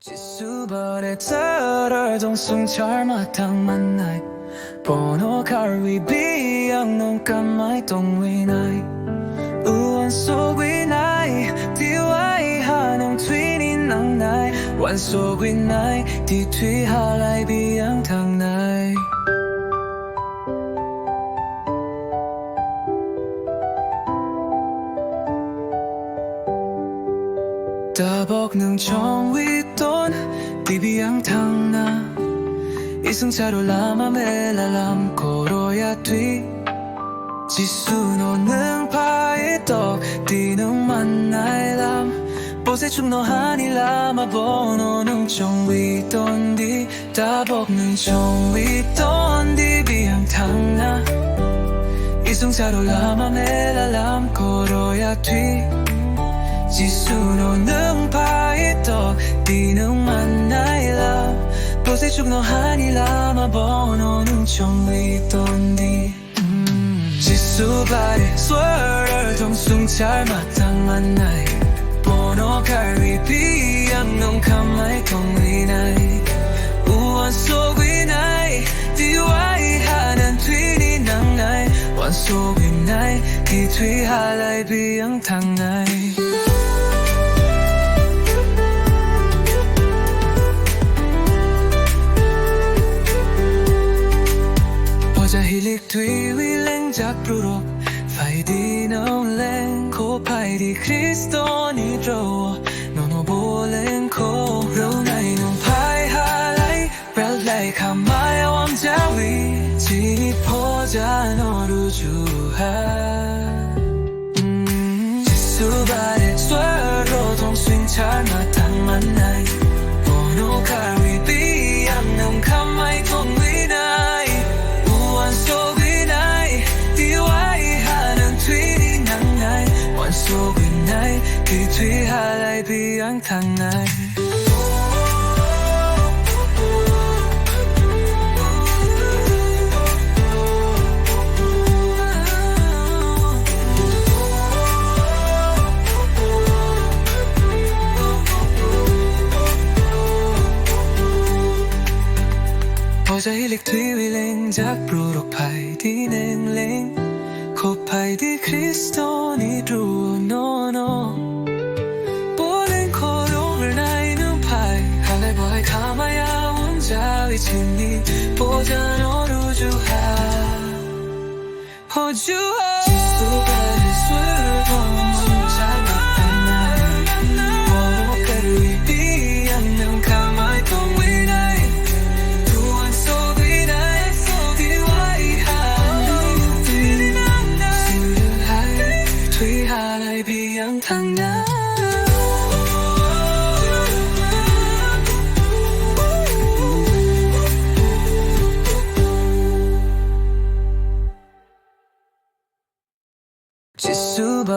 지수발에 따라던 승철마당 만나이 보노 갈위 비양 농감마이 동위나이 우원 속위나이 디와이 하농 트위니 낭나이 완 속위나이 디트위 할라이 비양 당나이 따벅 능 정위돈 디비양 탕나 이승차로 라마 멜라람 고로야 뒤 지수노 능 파이 떡 디능 만나이람 보세 축노 하니 라마 보노 능 정위돈 디 따벅 능 정위돈 디비양 탕나 이승차로 라마 멜라람 고로야 뒤 지수노 능 파이 떡 디능 만나이라 보세 축노 하니 라마 보노 능 정위돈 디 지수발에 스월을 동숭잘 마땅 만나이 보노 갈위 비양 농 감마이 동위나이 우원 속위나이 디와이 하는 뒤니 낭나이 원 속위나이 디트위 할라이 비양 탕나이 hilik tui wi leng jak prurok phai di no leng ko phai di Kristo ni dro no no bo leng ko ro nai no phai halai bel lai khamai wam jawi chi ni pho ja no ru ju ha jisu ba de swa ro thong swing char ma tang man nai bono kari bi am nong khamai thong wi nai 속위나이 디트위 할라이 비양 탕나이 보자 힐릭 트위링 작 브루록 파이 디냉랭 코파이 디 크리스토니 루 노노 보낸 코롱을 나이는 파이 할래 보이 카마야 혼자 위치니 보자 너루주하 호주하 지수가 술을 숨잘 맞다나 보로카를 비양는 가마이 동위나이 두원 속위나이 디와이 하는 술을 하이 트위 하나이 비양 탕나 지수바